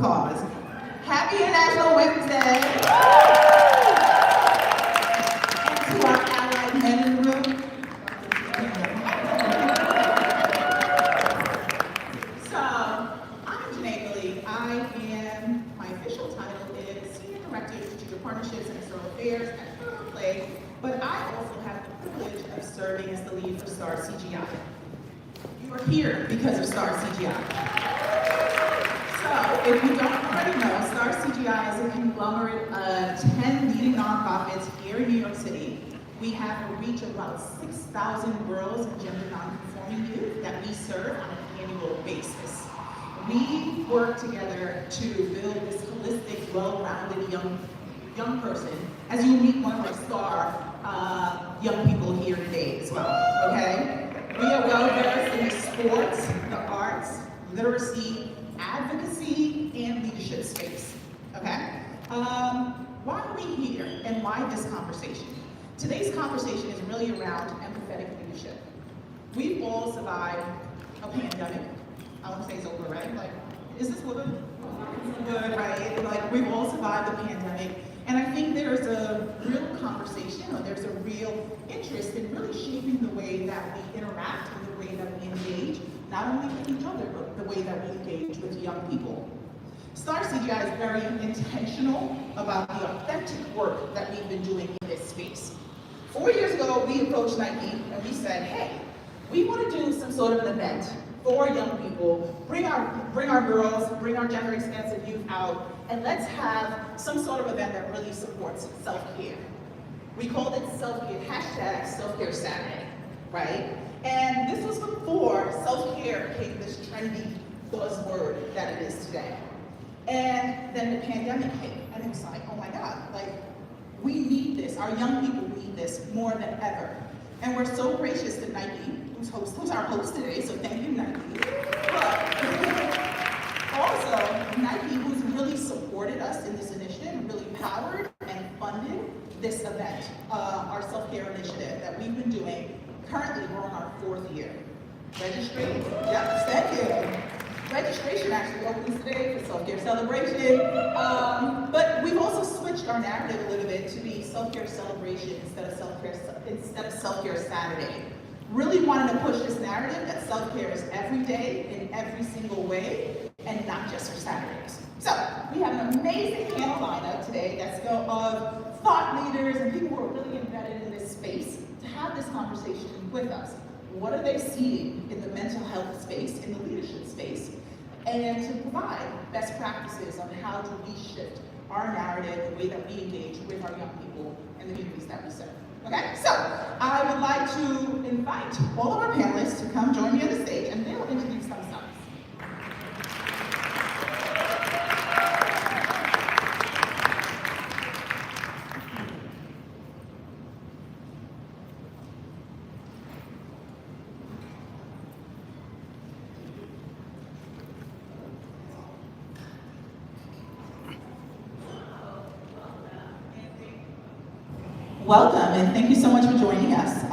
applause. Happy International Women's Day. And to our allied men in the room. So, I'm Janae Lee. My official title is Senior Director of Strategic Partnerships and External Affairs at Play, but I also have the privilege of serving as the lead for Star CGI. You are here because of Star CGI. So, if you don't already know, Star CGI is a conglomerate of 10 leading nonprofits here in New York City. We have a reach of about 6,000 girls and gender nonconforming youth that we serve on an annual basis. We work together to build this holistic, well-rounded young person, as you meet one of our star young people here today as well, okay? We are well-versed in the sports, the arts, literacy, advocacy, and leadership space, okay? Why are we here, and why this conversation? Today's conversation is really around empathetic leadership. We've all survived a pandemic. I want to say it's over, right? Like, is this good? Good, right? Like, we've all survived the pandemic. And I think there's a real conversation, or there's a real interest in really shaping the way that we interact and the way that we engage, not only with each other, but the way that we engage with young people. Star CGI is very intentional about the authentic work that we've been doing in this space. 4 years ago, we approached Nike and we said, hey, we want to do some sort of an event for young people, bring our girls, bring our gender expansive youth out, and let's have some sort of event that really supports self-care. We called it self-care, hashtag self-care Saturday, right? And this was before self-care became this trendy buzzword that it is today. And then the pandemic hit, and it was like, oh my God, like, we need this, our young people need this more than ever. And we're so gracious to Nike, who's our host today, so thank you, Nike. But also, Nike, who's really supported us in this initiative, and really powered and funded this event, our self-care initiative that we've been doing. Currently, we're on our 4th year. Registration, yep, thank you. Registration actually opens today for self-care celebration. But we've also switched our narrative a little bit to be self-care celebration instead of self-care Saturday. Really wanted to push this narrative that self-care is every day in every single way, and not just for Saturdays. So we have an amazing panel lineup today that's of thought leaders and people who are really embedded in this space to have this conversation with us. What are they seeing in the mental health space, in the leadership space, and to provide best practices on how to reshift our narrative, the way that we engage with our young people and the communities that we serve. Okay, so I would like to invite all of our panelists to come join me on the stage, and they will introduce themselves. Welcome, and thank you so much for joining us.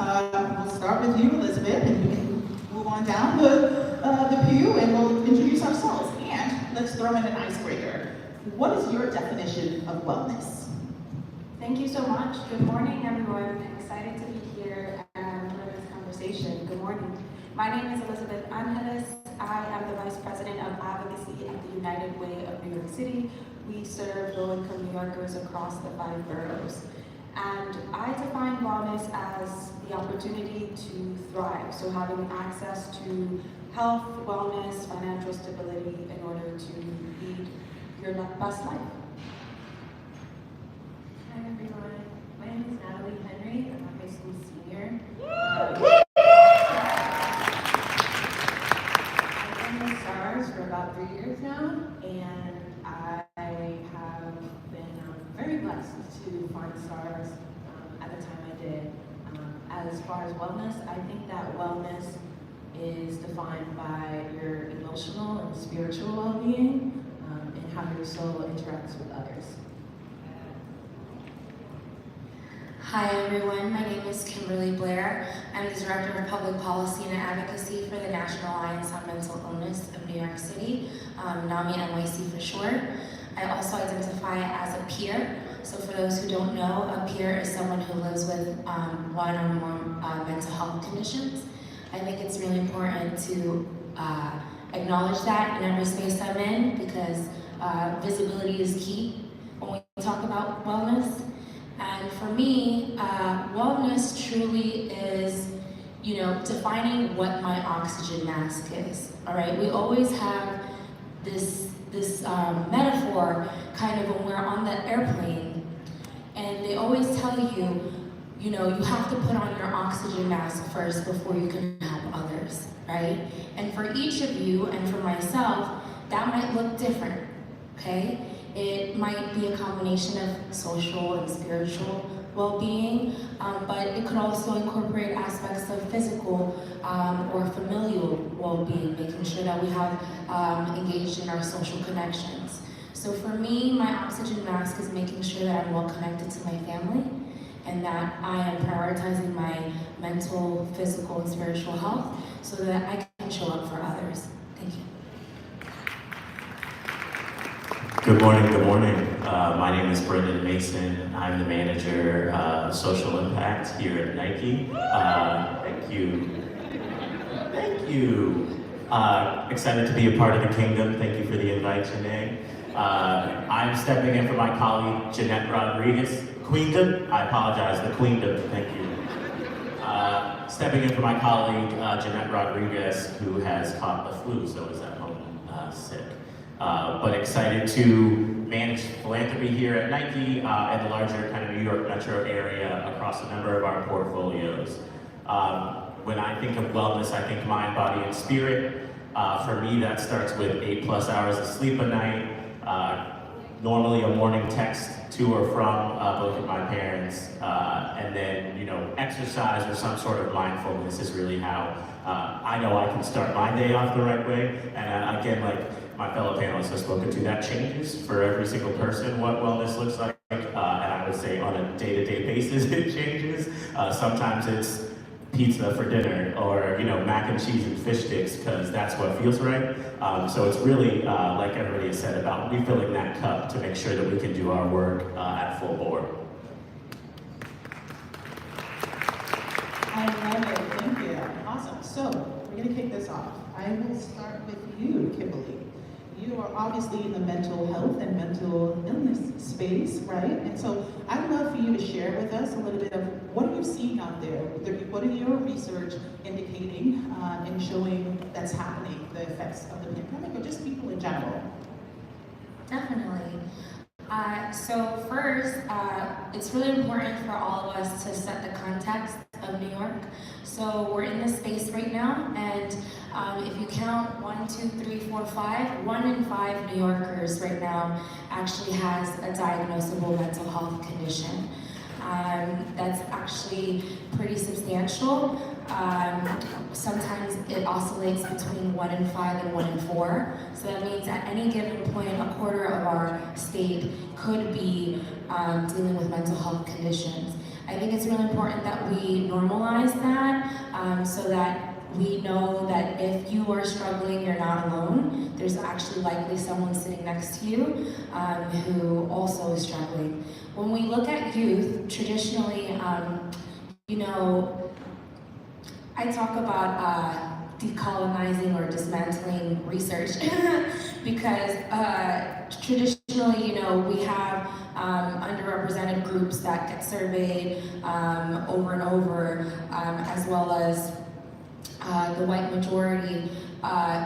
We'll start with you, Elizabeth, and we can move on down the pew, and we'll introduce ourselves. And let's throw in an icebreaker. What is your definition of wellness? Thank you so much. Good morning, everyone. I'm excited to be here and for this conversation. Good morning. My name is Elizabeth Angeles. I am the Vice President of Advocacy at the United Way of New York City. We serve low-income New Yorkers across the 5 boroughs. And I define wellness as the opportunity to thrive. So having access to health, wellness, financial stability in order to lead your best life. Hi everyone, my name is Natalie Henry. I'm a high school senior. I've been with STARS for about 3 years now, and I have been very blessed to find STARS at the time I did. As far as wellness, I think that wellness is defined by your emotional and spiritual well-being and how your soul interacts with others. Hi everyone, my name is Kimberly Blair. I'm the Director of Public Policy and Advocacy for the National Alliance on Mental Illness of New York City, NAMI NYC for short. I also identify as a peer. So for those who don't know, a peer is someone who lives with one or more mental health conditions. I think it's really important to acknowledge that in every space I'm in because visibility is key when we talk about wellness. And for me, wellness truly is, defining what my oxygen mask is. All right, we always have this metaphor kind of when we're on the airplane, and they always tell you, you have to put on your oxygen mask first before you can help others, right? And for each of you and for myself, that might look different, okay? It might be a combination of social and spiritual well-being, but it could also incorporate aspects of physical or familial well-being, making sure that we have engaged in our social connections. So for me, my oxygen mask is making sure that I'm well connected to my family and that I am prioritizing my mental, physical, and spiritual health so that I can show up for others. Thank you. Good morning, good morning. My name is Brendan Mason. I'm the manager of social impact here at Nike. Thank you. Thank you. Excited to be a part of the kingdom. Thank you for the invite, Janae. I'm stepping in for my colleague, Jeanette Rodriguez. Queendom? I apologize, the Queendom, thank you. Stepping in for my colleague, Jeanette Rodriguez, who has caught the flu, so is at home sick. But excited to manage philanthropy here at Nike and the larger kind of New York metro area across a number of our portfolios. When I think of wellness, I think mind, body, and spirit. For me, that starts with 8+ hours of sleep a night, normally a morning text to or from both of my parents, and then exercise or some sort of mindfulness is really how I know I can start my day off the right way. And again, like my fellow panelists have spoken to, that changes for every single person what wellness looks like, and I would say on a day-to-day basis it changes. Sometimes it's pizza for dinner, or mac and cheese and fish sticks because that's what feels right. So it's really, like everybody has said, about refilling that cup to make sure that we can do our work at full bore. I love it, thank you. Awesome, so we're gonna kick this off. I will start with you, Kimberly. You are obviously in the mental health and mental illness space, right? And so I'd love for you to share with us a little bit of what are you seeing out there? What are your research indicating and showing that's happening, the effects of the pandemic, or just people in general? Definitely. So first, it's really important for all of us to set the context of New York. So we're in this space right now, and if you count 1, 2, 3, 4, 5, 1 in 5 New Yorkers right now actually has a diagnosable mental health condition. That's actually pretty substantial. Sometimes it oscillates between 1 in 5 and 1 in 4. So that means at any given point, a quarter of our state could be dealing with mental health conditions. I think it's really important that we normalize that so that we know that if you are struggling, you're not alone. There's actually likely someone sitting next to you who also is struggling. When we look at youth, traditionally, I talk about decolonizing or dismantling research because traditionally, we have underrepresented groups that get surveyed over and over, as well as the white majority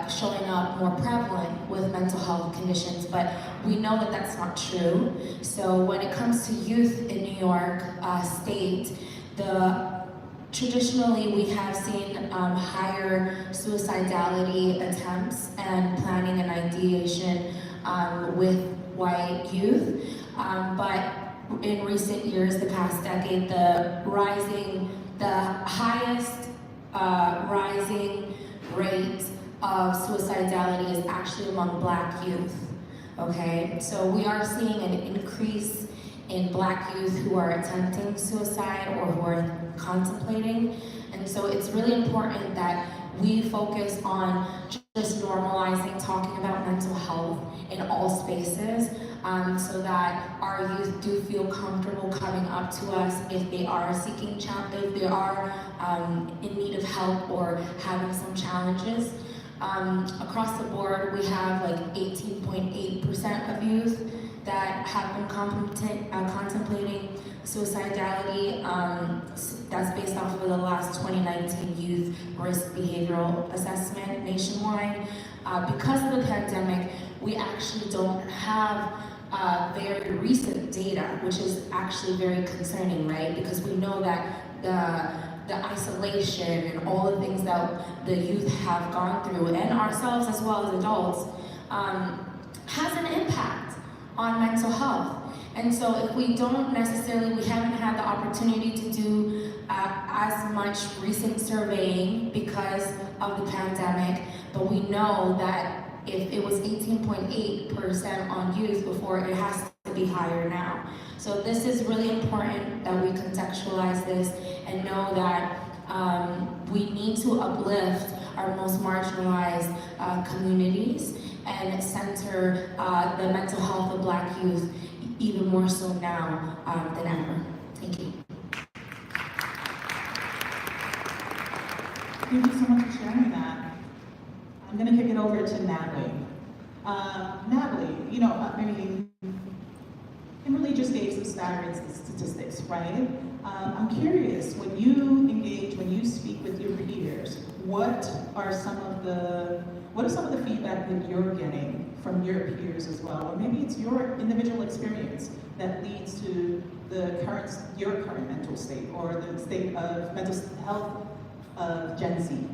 showing up more prevalent with mental health conditions, but we know that that's not true. So when it comes to youth in New York State, traditionally we have seen higher suicidality attempts and planning and ideation with white youth, but in recent years, the past decade, the highest rising rate of suicidality is actually among Black youth, okay? So we are seeing an increase in Black youth who are attempting suicide or who are contemplating. And so it's really important that we focus on just normalizing talking about mental health in all spaces, so that our youth do feel comfortable coming up to us if they are seeking if they are in need of help or having some challenges. Across the board, we have like 18.8% of youth that have been contemplating suicidality. That's based off of the last 2019 Youth Risk Behavioral Assessment nationwide. Because of the pandemic, we actually don't have very recent data, which is actually very concerning, right? Because we know that the isolation and all the things that the youth have gone through, and ourselves as well as adults, has an impact on mental health. And so if we don't necessarily, we haven't had the opportunity to do as much recent surveying because of the pandemic, but we know that if it was 18.8% on youth before, it has to be higher now. So this is really important that we contextualize this and know that we need to uplift our most marginalized communities and center the mental health of Black youth even more so now than ever. Thank you. Thank you so much for sharing that. I'm going to kick it over to Natalie. Natalie, Kimberly just gave some staggering statistics, right? I'm curious, when you engage, when you speak with your peers, what are some of the feedback that you're getting from your peers as well? Or maybe it's your individual experience that leads to your current mental state or the state of mental health of Gen Z.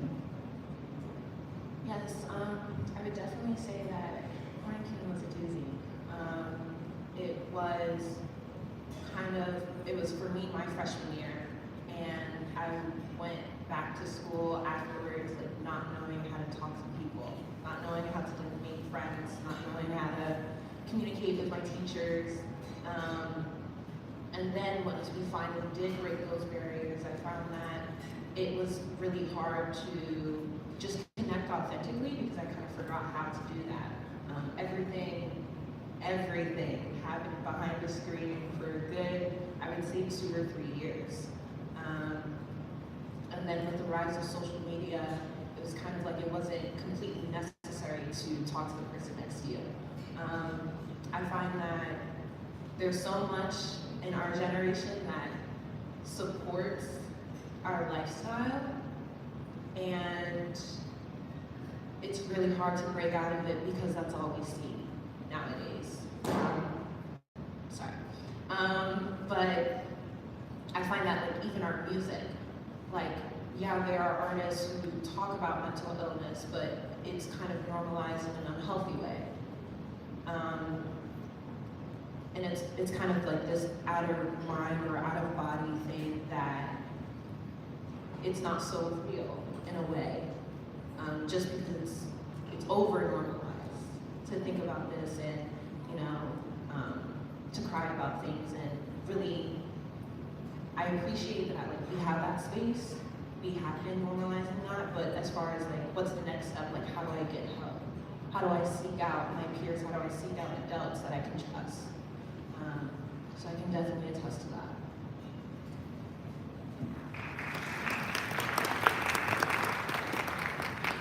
Yes, I would definitely say that quarantine was a doozy. It was for me my freshman year, and I went back to school afterwards, like not knowing how to talk to people, not knowing how to make friends, not knowing how to communicate with my teachers. And then once we finally did break those barriers, I found that it was really hard to just connect authentically because I kind of forgot how to do that. Everything happened behind the screen for a good, I would say, 2 or 3 years. And then with the rise of social media, it was kind of like it wasn't completely necessary to talk to the person next to you. I find that there's so much in our generation that supports our lifestyle, and it's really hard to break out of it because that's all we see nowadays. But I find that like even our music, like yeah, there are artists who talk about mental illness, but it's kind of normalized in an unhealthy way. And it's kind of like this out of mind or out of body thing that it's not so real in a way, just because it's over normalized to think about this and to cry about things. And really, I appreciate that like we have that space, we have been normalizing that. But as far as like what's the next step, like how do I get help? How do I seek out my peers? How do I seek out adults that I can trust? So I can definitely attest to that.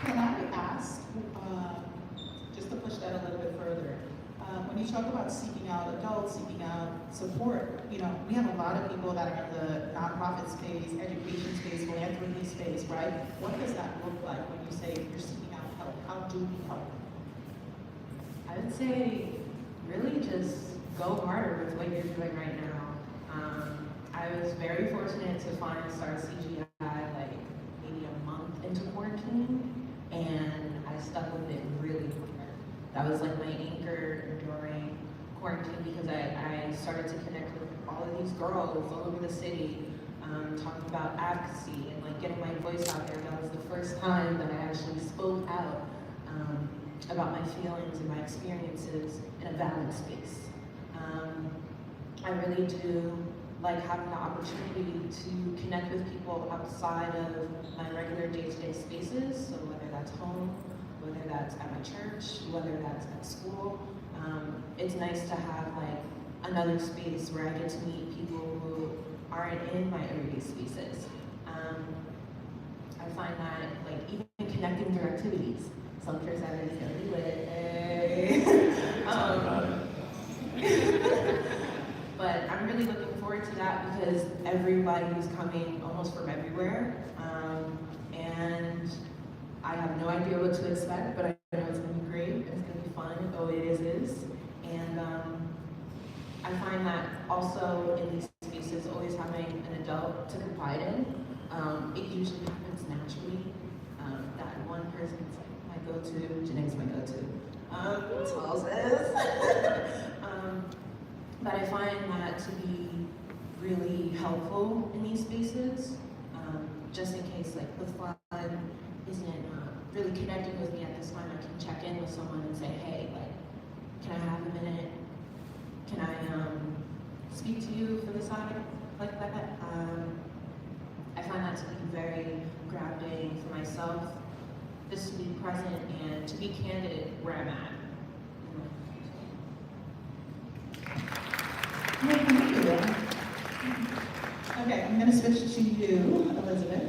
Can I ask, just to push that a little bit further, when you talk about seeking out adults, seeking out support, we have a lot of people that are in the nonprofit space, education space, philanthropy space, right? What does that look like when you say you're seeking out help? How do we help? I would say really just go harder with what you're doing right now. I was very fortunate to start CGI like maybe a month into quarantine, and I stuck with it really hard. That was like my anchor during quarantine because I started to connect with all of these girls all over the city, talking about advocacy and like getting my voice out there. That was the first time that I actually spoke out about my feelings and my experiences in a valid space. I really do like having the opportunity to connect with people outside of my regular day-to-day spaces, so whether that's home, whether that's at my church, whether that's at school. It's nice to have like another space where I get to meet people who aren't in my everyday spaces. I find that like even connecting through activities. Some church Saturdays gonna be lit. But I'm really looking forward to that because everybody's coming almost from everywhere. And I have no idea what to expect, but I know it's gonna be great, it's gonna be fun, oh it is. And I find that also in these spaces, always having an adult to confide in, it usually happens naturally. That one person's like my go-to, Janae's my go-to, Smalls is. But I find that to be really helpful in these spaces, just in case like the fun isn't really connecting with me at this time, I can check in with someone and say, hey, like, can I have a minute? Can I speak to you for the side like that? I find that to be very grounding for myself, just to be present and to be candid where I'm at. Okay, I'm going to switch to you, Elizabeth.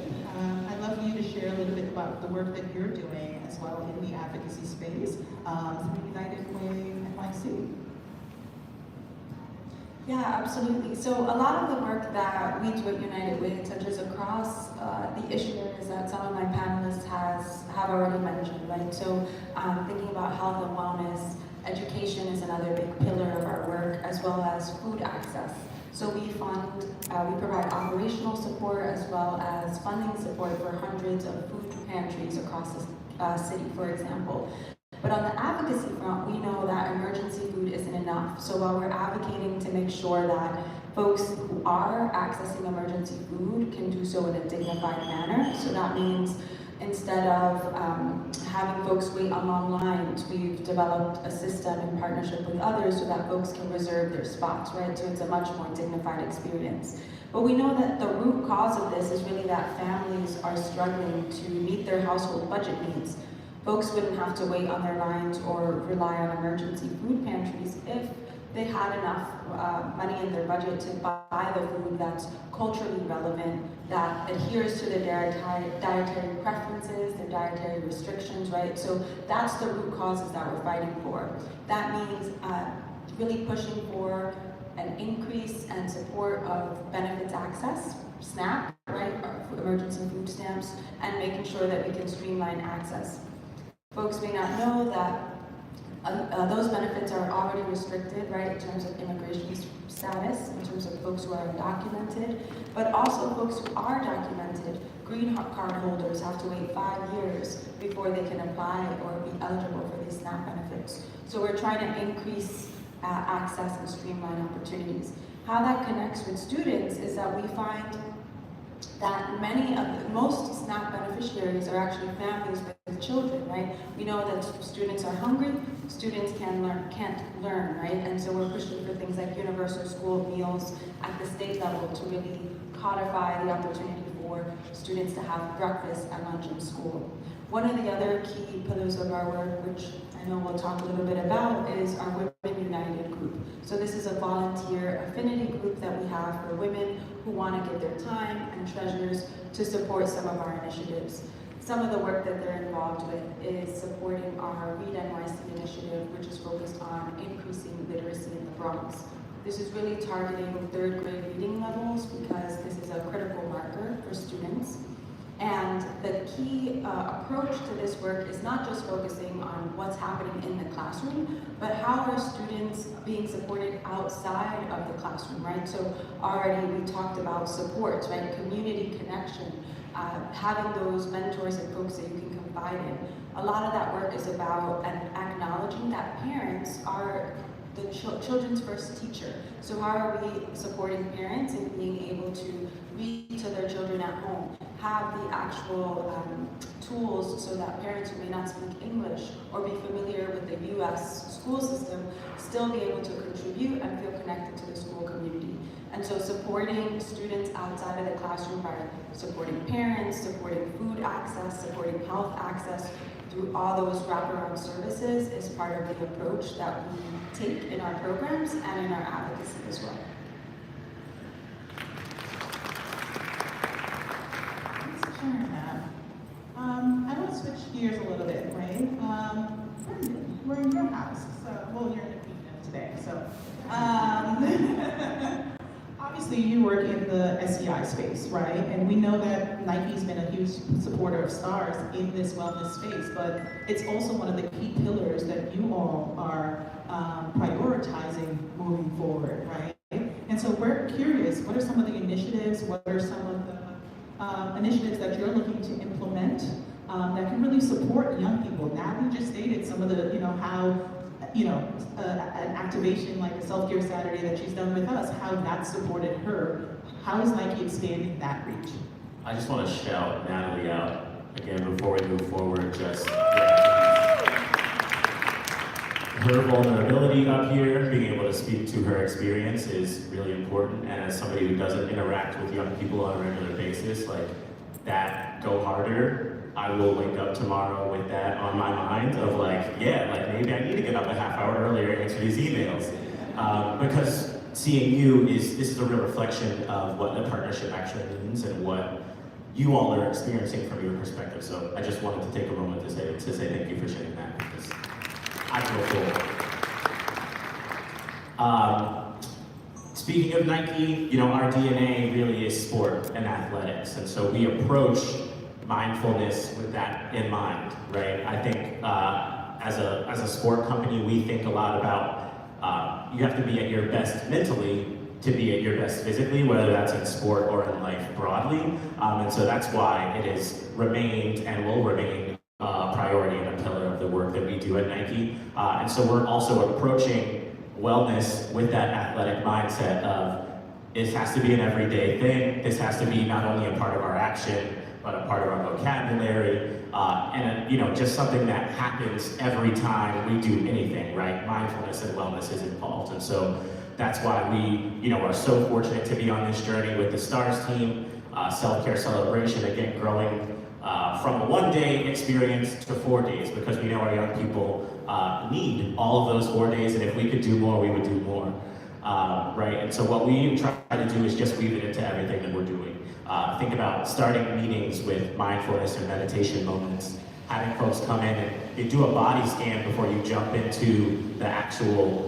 I'd love for you to share a little bit about the work that you're doing as well in the advocacy space through United Way NYC. Yeah, absolutely. So a lot of the work that we do at United Way touches across the issue areas that some of my panelists have already mentioned, right? So thinking about health and wellness, education is another big pillar of our work, as well as food access. So we provide operational support as well as funding support for hundreds of food pantries across the city, for example. But on the advocacy front, we know that emergency food isn't enough. So while we're advocating to make sure that folks who are accessing emergency food can do so in a dignified manner, so that means instead of having folks wait on long lines, we've developed a system in partnership with others so that folks can reserve their spots, right? So it's a much more dignified experience. But we know that the root cause of this is really that families are struggling to meet their household budget needs. Folks wouldn't have to wait on their lines or rely on emergency food pantries if they had enough money in their budget to buy the food that's culturally relevant, that adheres to their dietary preferences, their dietary restrictions, right? So that's the root causes that we're fighting for. That means really pushing for an increase and support of benefits access, SNAP, right, emergency food stamps, and making sure that we can streamline access. Folks may not know that those benefits are already restricted, right, in terms of immigration status, in terms of folks who are undocumented, but also folks who are documented. Green card holders have to wait 5 years before they can apply or be eligible for these SNAP benefits. So we're trying to increase access and streamline opportunities. How that connects with students is that we find that most SNAP beneficiaries are actually families with children, right? We know that students are hungry, students can't learn, right? And so we're pushing for things like universal school meals at the state level to really codify the opportunity for students to have breakfast and lunch in school. One of the other key pillars of our work, which I know we'll talk a little bit about, is our Women United group. So this is a volunteer affinity group that we have for women who want to give their time and treasures to support some of our initiatives. Some of the work that they're involved with is supporting our Read NYC initiative, which is focused on increasing literacy in the Bronx. This is really targeting 3rd grade reading levels because this is a critical marker for students. And the key approach to this work is not just focusing on what's happening in the classroom, but how are students being supported outside of the classroom, right? So already we talked about supports, right? Community connection, having those mentors and folks that you can confide in. A lot of that work is about acknowledging that parents are the children's first teacher. So how are we supporting parents in being able to read to their children at home? have the actual tools so that parents who may not speak English or be familiar with the US school system still be able to contribute and feel connected to the school community. And so supporting students outside of the classroom by supporting parents, supporting food access, supporting health access through all those wraparound services is part of the approach that we take in our programs and in our advocacy as well. Thanks for sharing that. I want to switch gears a little bit, right? We're in your house, so, well, you're in the kingdom today, so. Obviously, you work in the SCI space, right? And we know that Nike's been a huge supporter of stars in this wellness space, but it's also one of the key pillars that you all are prioritizing moving forward, right? And so we're curious, what are some of the initiatives, what are some of the initiatives that you're looking to implement that can really support young people? Natalie just stated some of the, how an activation like a self-care Saturday that she's done with us, how that supported her. How is Nike expanding that reach? I just want to shout Natalie out again before we move forward. Just her vulnerability up here, being able to speak to her experience is really important. And as somebody who doesn't interact with young people on a regular basis, like that, go harder. I will wake up tomorrow with that on my mind of maybe I need to get up a half hour earlier and answer these emails. Because seeing you this is a real reflection of what the partnership actually means and what you all are experiencing from your perspective. So I just wanted to take a moment to say thank you for sharing that, because I feel cool. Speaking of Nike, our DNA really is sport and athletics, and so we approach mindfulness with that in mind, right? I think as a sport company, we think a lot about you have to be at your best mentally to be at your best physically, whether that's in sport or in life broadly. And so that's why it has remained and will remain a priority and a pillar of the work that we do at Nike. And so we're also approaching wellness with that athletic mindset of this has to be an everyday thing. This has to be not only a part of our action, but a part of our vocabulary, and just something that happens every time we do anything, right? Mindfulness and wellness is involved, and so that's why we, are so fortunate to be on this journey with the STARS team, self-care celebration, again, growing from a one-day experience to 4 days, because we know our young people need all of those 4 days, and if we could do more, we would do more, right? And so what we try to do is just weave it into everything that we're doing. Think about starting meetings with mindfulness and meditation moments, having folks come in and you do a body scan before you jump into the actual,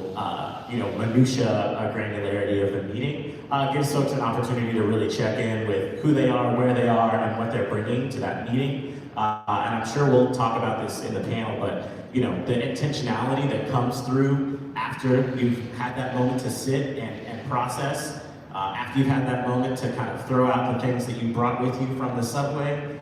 minutia granularity of the meeting. Gives folks an opportunity to really check in with who they are, where they are, and what they're bringing to that meeting. And I'm sure we'll talk about this in the panel, but the intentionality that comes through after you've had that moment to sit and process. After you've had that moment to kind of throw out the things that you brought with you from the subway,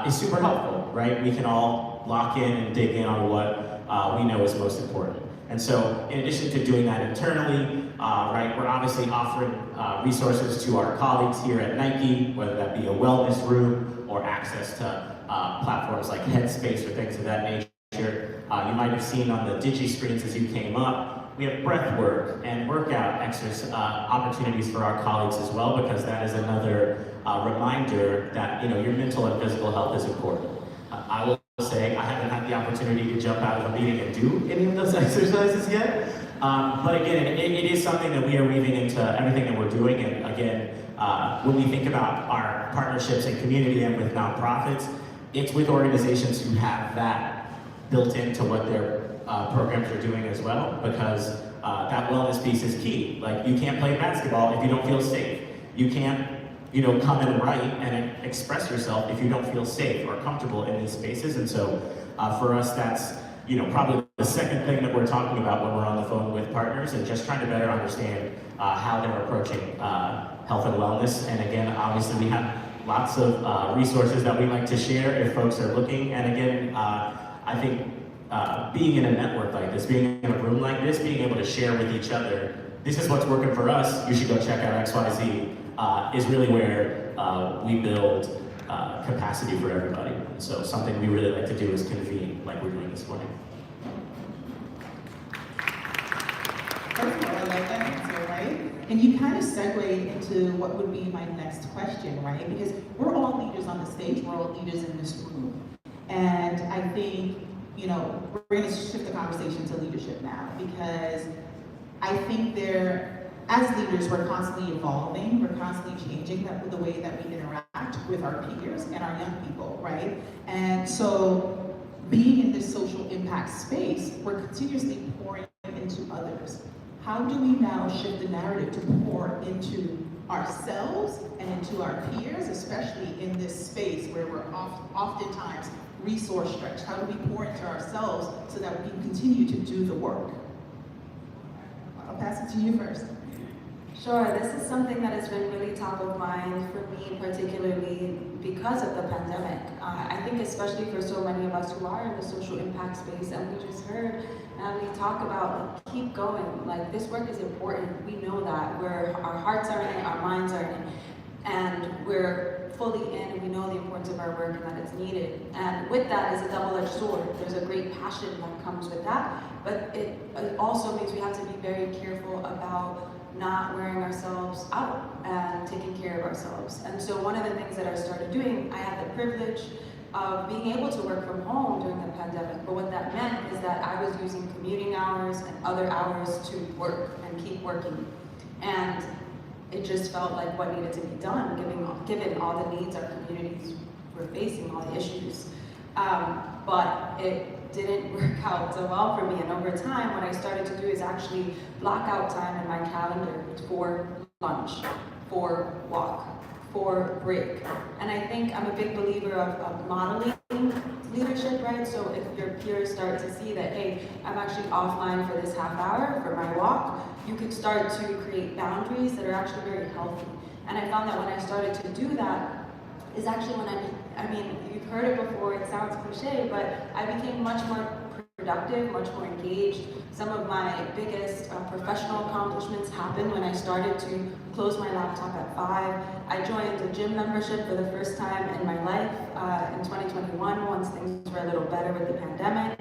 is super helpful, right? We can all lock in and dig in on what we know is most important. And so in addition to doing that internally, right, we're obviously offering resources to our colleagues here at Nike, whether that be a wellness room or access to platforms like Headspace or things of that nature. You might have seen on the digi screens as you came up, we have breath work and workout exercise opportunities for our colleagues as well, because that is another reminder that your mental and physical health is important. I will say I haven't had the opportunity to jump out of a meeting and do any of those exercises yet, but again, it is something that we are weaving into everything that we're doing. And again, when we think about our partnerships and community and with nonprofits, it's with organizations who have that built into what their programs are doing as well, because that wellness piece is key. Like, you can't play basketball if you don't feel safe. You can't, come and write and express yourself if you don't feel safe or comfortable in these spaces. And so for us, that's, probably the second thing that we're talking about when we're on the phone with partners, and just trying to better understand how they're approaching health and wellness. And again, obviously we have lots of resources that we like to share if folks are looking. And again, I think being in a network like this, being in a room like this, being able to share with each other, this is what's working for us, you should go check out XYZ, is really where we build capacity for everybody. And so something we really like to do is convene, like we're doing this morning. First of all, I like that answer, right? And you kind of segued into what would be my next question, right? Because we're all leaders on the stage, we're all leaders in this room. And I think, we're going to shift the conversation to leadership now, because I think as leaders, we're constantly evolving, we're constantly changing the way that we interact with our peers and our young people, right? And so being in this social impact space, we're continuously pouring into others. How do we now shift the narrative to pour into ourselves and into our peers, especially in this space where we're oftentimes resource stretched? How do we pour into ourselves so that we can continue to do the work? I'll pass it to you first. Sure, this is something that has been really top of mind for me, particularly because of the pandemic. I think especially for so many of us who are in the social impact space, and we just heard we talk about keep going. Like, this work is important. We know that. Our hearts are in it, our minds are in it, and we're fully in, and we know the importance of our work and that it's needed. And with that is a double-edged sword. There's a great passion that comes with that, but it also means we have to be very careful about not wearing ourselves out and taking care of ourselves. And so one of the things that I started doing, I had the privilege of being able to work from home during the pandemic, but what that meant is that I was using commuting hours and other hours to work and keep working. And it just felt like what needed to be done, given all the needs our communities were facing, all the issues. But it didn't work out so well for me. And over time, what I started to do is actually block out time in my calendar for lunch, for walk, for break. And I think I'm a big believer of modeling leadership, right? So if your peers start to see that, hey, I'm actually offline for this half hour for my walk, you could start to create boundaries that are actually very healthy. And I found that when I started to do that, is actually when I mean, you've heard it before, it sounds cliche, but I became much more productive, much more engaged. Some of my biggest professional accomplishments happened when I started to close my laptop at 5. I joined a gym membership for the first time in my life in 2021, once things were a little better with the pandemic,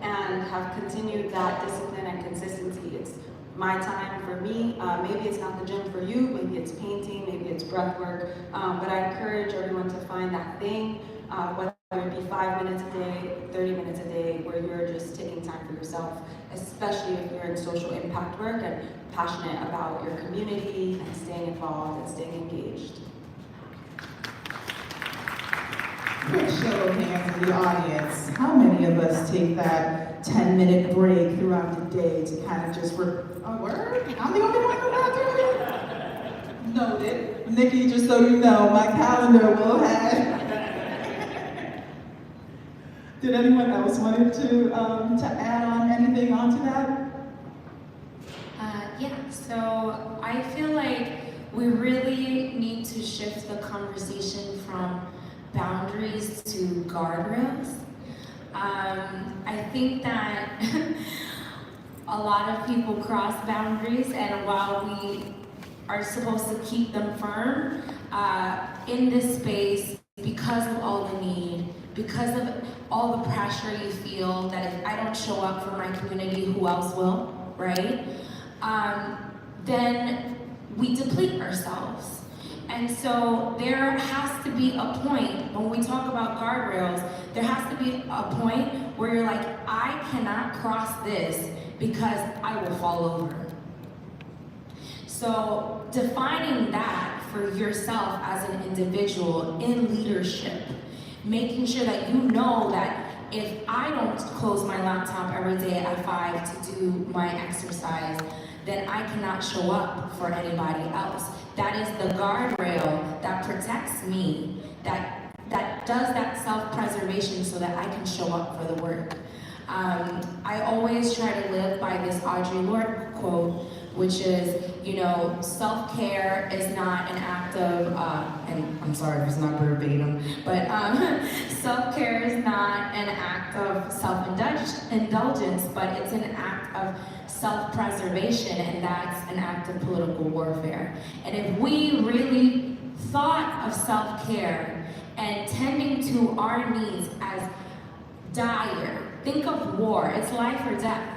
and have continued that discipline and consistency. It's my time for me. Maybe it's not the gym for you, maybe it's painting, maybe it's breath work, but I encourage everyone to find that thing, whether it be 5 minutes a day, 30 minutes a day, where you're just taking time for yourself, especially if you're in social impact work and passionate about your community and staying involved and staying engaged. Quick show of hands in the audience. How many of us take that 10-minute break throughout the day to kind of just work? Oh, word? I'm the only one who's not doing it? Noted. Nikki, just so you know, my calendar will have. Did anyone else wanted to add on anything onto that? Yeah, so I feel like we really need to shift the conversation from boundaries to guardrails. I think that a lot of people cross boundaries, and while we are supposed to keep them firm, in this space, because of all the need, because of all the pressure you feel that if I don't show up for my community, who else will, right? Then we deplete ourselves. And so there has to be a point, when we talk about guardrails, there has to be a point where you're like, I cannot cross this because I will fall over. So defining that for yourself as an individual in leadership, making sure that you know that if I don't close my laptop every day at 5 to do my exercise, then I cannot show up for anybody else. That is the guardrail that protects me, that does that self-preservation so that I can show up for the work. I always try to live by this Audre Lorde quote, which is, self-care is not an act of, and I'm sorry if it's not verbatim, but self-care is not an act of self-indulgence, but it's an act of self-preservation, and that's an act of political warfare. And if we really thought of self-care and tending to our needs as dire. Think of war, it's life or death.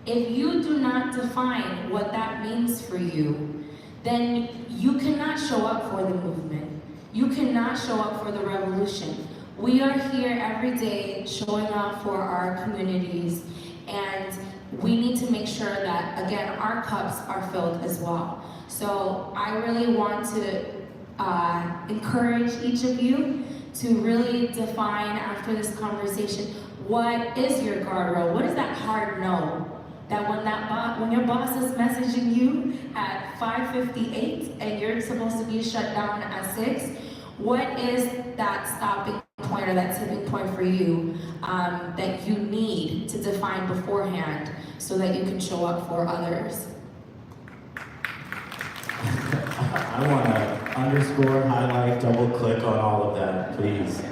If you do not define what that means for you, then you cannot show up for the movement. You cannot show up for the revolution. We are here every day showing up for our communities, and we need to make sure that, again, our cups are filled as well. So I really want to encourage each of you to really define after this conversation, what is your guardrail? What is that hard no? That when your boss is messaging you at 5:58 and you're supposed to be shut down at 6, what is that stopping point or that tipping point for you that you need to define beforehand so that you can show up for others? I want to underscore, highlight, double click on all of that, please.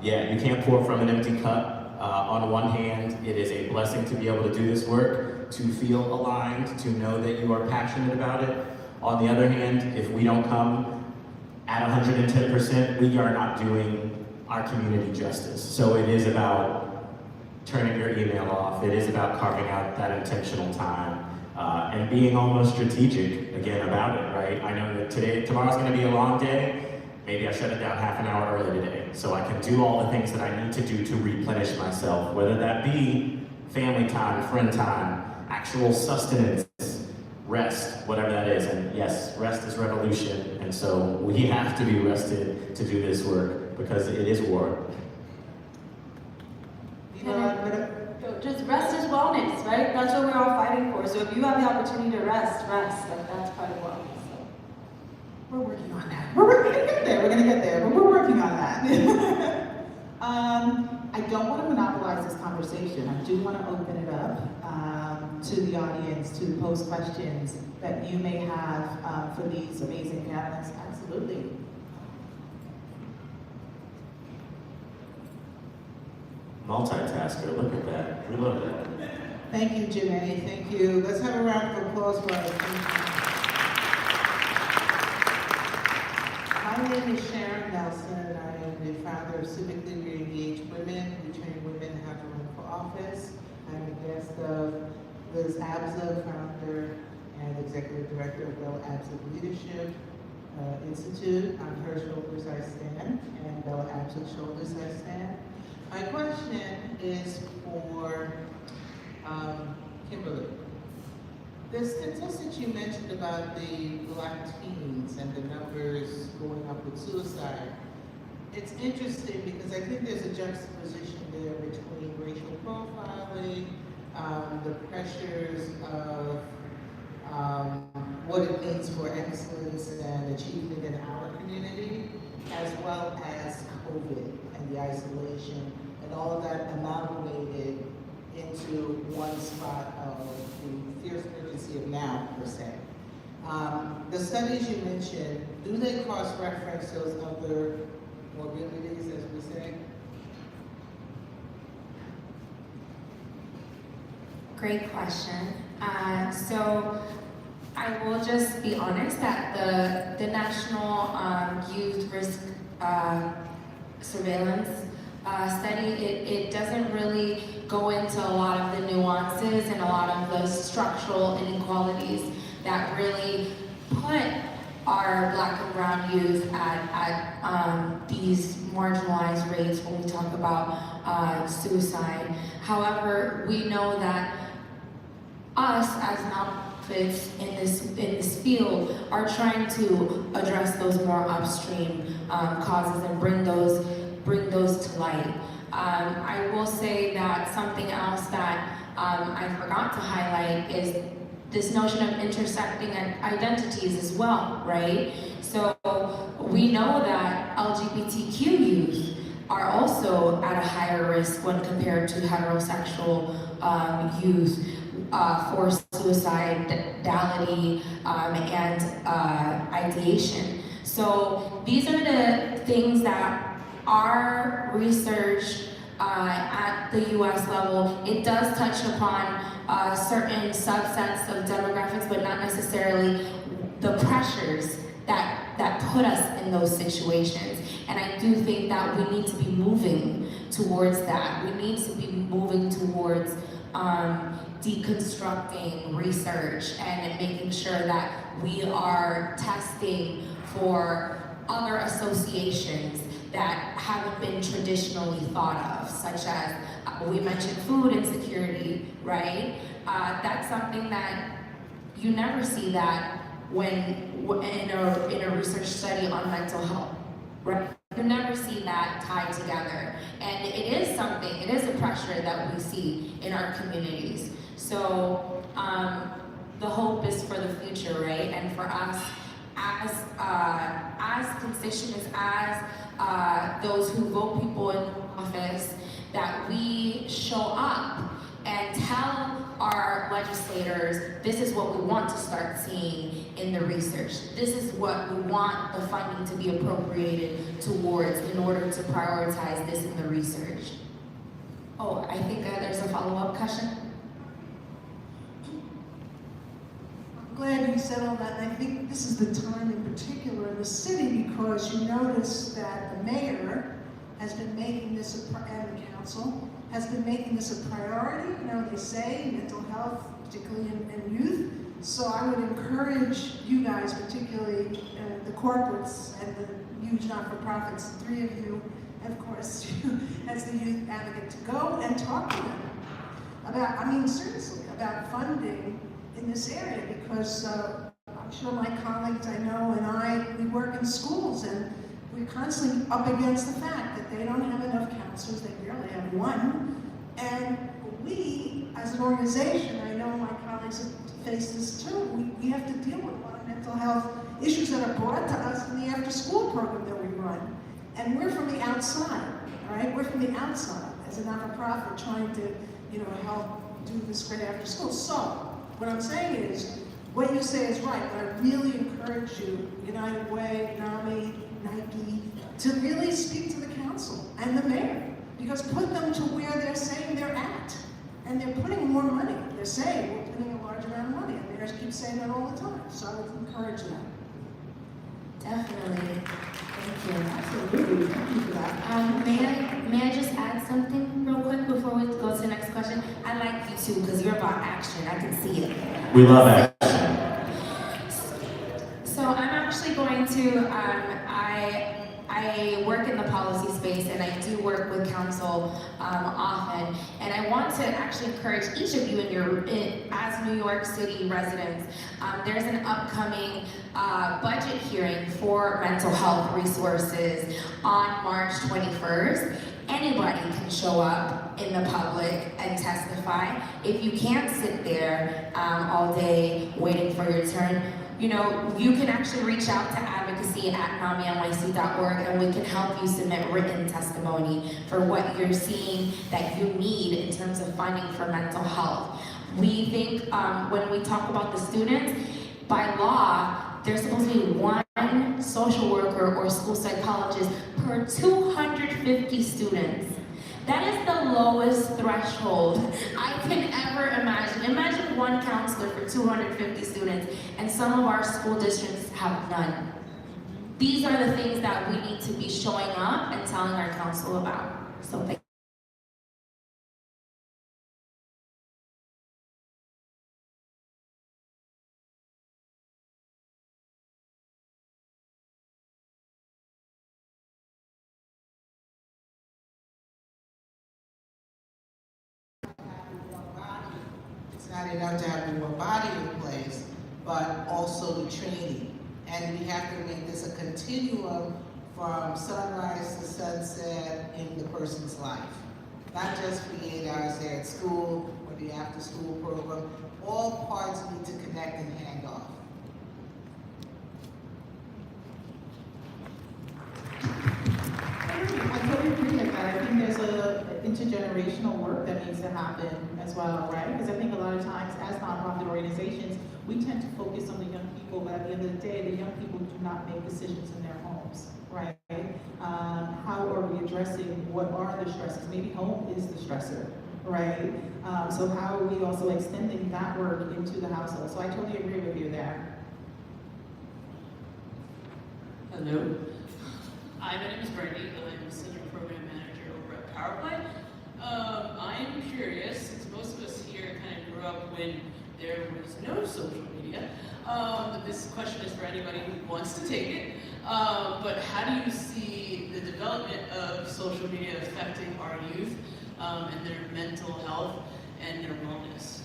Yeah, you can't pour from an empty cup. On one hand, it is a blessing to be able to do this work, to feel aligned, to know that you are passionate about it. On the other hand, if we don't come at 110%, we are not doing our community justice. So it is about turning your email off. It is about carving out that intentional time and being almost strategic, again, about it, right? I know that tomorrow's gonna be a long day. Maybe I shut it down half an hour early today, so I can do all the things that I need to do to replenish myself, whether that be family time, friend time, actual sustenance, rest, whatever that is. And yes, rest is revolution, and so we have to be rested to do this work because it is war. Just rest is wellness, right? That's what we're all fighting for. So if you have the opportunity to rest. Like, that's part of wellness. We're working on that. We're gonna get there. We're gonna get there, but we're working on that. I don't want to monopolize this conversation. I do want to open it up to the audience to pose questions that you may have for these amazing panelists. Absolutely. Multitasker, look at that. We love that. Thank you, Janae. Thank you. Let's have a round of applause for her. My name is Sharon Nelson. I am the founder of Civically Re-Engaged Women. We train women how to run for office. I'm a guest of Liz Abza, founder and executive director of Bella Abza Leadership Institute. On her shoulders I stand, and Bella Abza's shoulders I stand. My question is for Kimberly. The statistics you mentioned about the Black teens and the numbers going up with suicide, it's interesting because I think there's a juxtaposition there between racial profiling, the pressures of what it means for excellence and achievement in our community, as well as COVID and the isolation, and all of that amalgamated into one spot of the fierce urgency of now, per se. The studies you mentioned, do they cross-reference those other morbidities, as we say? Great question. So I will just be honest that the National Youth Risk Surveillance study, it doesn't really go into a lot of the nuances and a lot of the structural inequalities that really put our Black and brown youth at these marginalized rates when we talk about suicide. However, we know that us as nonprofits in this field are trying to address those more upstream causes and bring those to light. I will say that something else that I forgot to highlight is this notion of intersecting identities as well, right? So we know that LGBTQ youth are also at a higher risk when compared to heterosexual youth for suicidality and ideation. So these are the things that our research at the US level, it does touch upon certain subsets of demographics, but not necessarily the pressures that put us in those situations. And I do think that we need to be moving towards that. We need to be moving towards deconstructing research and making sure that we are testing for other associations that haven't been traditionally thought of, such as, we mentioned food insecurity, right? That's something that you never see that when in a research study on mental health, right? You never see that tied together. And it is something, it is a pressure that we see in our communities. So the hope is for the future, right? And for us as constituents, as those who vote people in office, that we show up and tell our legislators, this is what we want to start seeing in the research. This is what we want the funding to be appropriated towards in order to prioritize this in the research. Oh, I think there's a follow-up question. I'm glad you said all that, and I think this is the time in particular in the city, because you notice that the mayor has been making this, and the council has been making this a priority. You know, they say mental health, particularly in youth. So I would encourage you guys, particularly the corporates and the huge not-for-profits, the three of you, and of course you as the youth advocate, to go and talk to them about, I mean seriously, about funding in this area, because I'm sure my colleagues I know and we work in schools, and we're constantly up against the fact that they don't have enough counselors, they barely have one. And we, as an organization, I know my colleagues have faced this too, we have to deal with a lot of mental health issues that are brought to us in the after-school program that we run. And we're from the outside, all right? We're from the outside as a not-for-profit trying to, you know, help do this great after-school. So, what I'm saying is, what you say is right, but I really encourage you, United Way, NAMI, Nike, to really speak to the council and the mayor, because put them to where they're saying they're at. And they're putting more money. They're saying we're putting a large amount of money, and mayors keep saying that all the time. So I would encourage that. Definitely. Thank you. Absolutely, thank you for that. May I just add something real quick before we go to the next question? I like you too, because you're about action. I can see it. We love action. So I'm actually going to, I work in the policy space, and I do work with council often, and I want to actually encourage each of you as New York City residents. There's an upcoming budget hearing for mental health resources on March 21st. Anybody can show up in the public and testify. If you can't sit there all day waiting for your turn, you know, you can actually reach out to advocacy@naminyc.org, and we can help you submit written testimony for what you're seeing that you need in terms of funding for mental health. We think when we talk about the students, by law, there's supposed to be one social worker or school psychologist per 250 students. That is the lowest threshold I can ever imagine. Imagine one counselor for 250 students, and some of our school districts have none. These are the things that we need to be showing up and telling our council about. So thank you. It's not enough to have the one body in place, but also the training. And we have to make this a continuum from sunrise to sunset in the person's life. Not just for the 8 hours there at school or the after-school program. All parts need to connect and hand off. I totally agree with that. I think there's a intergenerational work that needs to happen as well, right? Because I think a lot of times as nonprofit organizations, we tend to focus on the young people, but at the end of the day, the young people do not make decisions in their homes, right? How are we addressing what are the stresses? Maybe home is the stressor, right? So how are we also extending that work into the household? So I totally agree with you there. Hello. Hi, my name is Brandy. I'm Senior Program Manager over at PowerPlay. I'm curious, since most of us here kind of grew up when there was no social media, this question is for anybody who wants to take it, but how do you see the development of social media affecting our youth and their mental health and their wellness?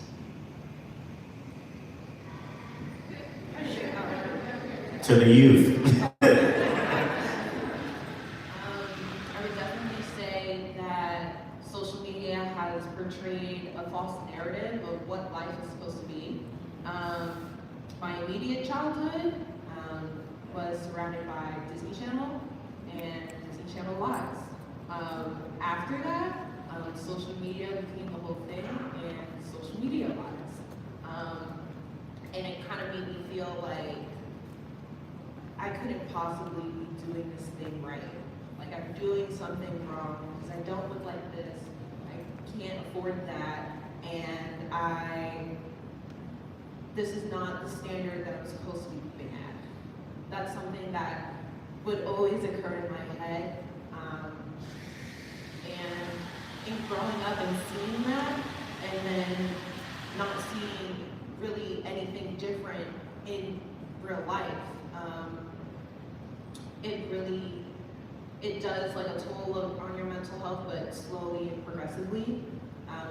To the youth. I would definitely say that social media has portrayed a false narrative of what life is supposed to be. My immediate childhood was surrounded by Disney Channel and Disney Channel Lives. After that, social media became the whole thing, and social media lives. And it kind of made me feel like I couldn't possibly be doing this thing right. Like I'm doing something wrong because I don't look like this, I can't afford that, and this is not the standard that I'm supposed to be living at. That's something that would always occur in my head. And in growing up and seeing that, and then not seeing really anything different in real life, it does like a toll on your mental health, but slowly and progressively.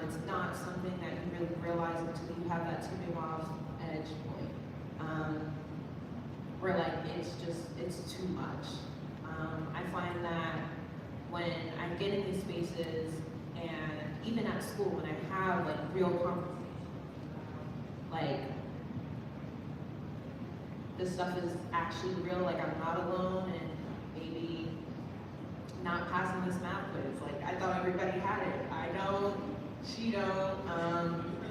It's not something that you really realize until you have that tipping off edge point, where like it's too much. I find that when I get in these spaces, and even at school, when I have like real conversations, like this stuff is actually real, like I'm not alone, and maybe not passing this math quiz. Like I thought everybody had it. I don't, she don't.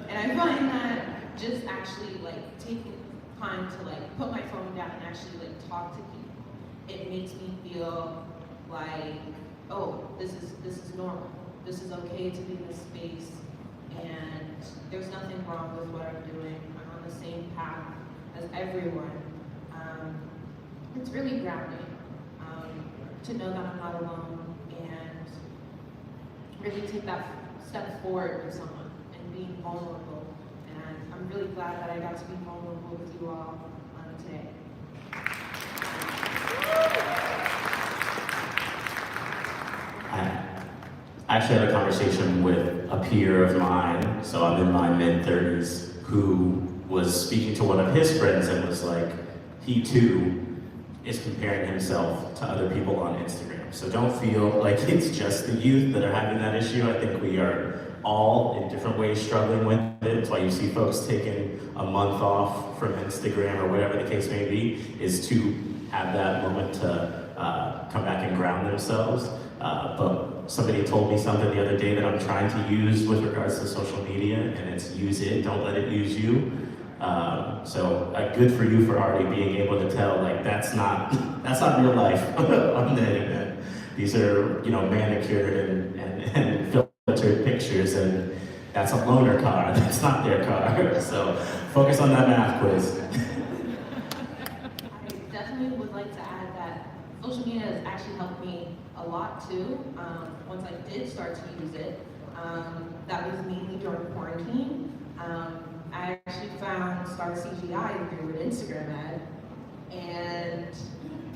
And I find that just actually like taking time to like put my phone down and actually like talk to people, it makes me feel like, oh, this is normal. This is okay to be in this space, and there's nothing wrong with what I'm doing. I'm on the same path as everyone. It's really grounding to know that I'm not alone, and really take that step forward with someone and being vulnerable. And I'm really glad that I got to be vulnerable with you all today. I actually had a conversation with a peer of mine, so I'm in my mid-30s, who was speaking to one of his friends and was like, he too is comparing himself to other people on Instagram. So don't feel like it's just the youth that are having that issue. I think we are all in different ways struggling with it. That's why you see folks taking a month off from Instagram or whatever the case may be, is to have that moment to come back and ground themselves. But somebody told me something the other day that I'm trying to use with regards to social media, and it's use it, don't let it use you. So good for you for already being able to tell, like, that's not real life on the internet. These are, manicured and filtered pictures, and that's a loaner car, that's not their car. So focus on that math quiz. I definitely would like to add that social media has actually helped me a lot too. Once I did start to use it, that was mainly during quarantine. I actually found Star CGI through an Instagram ad, and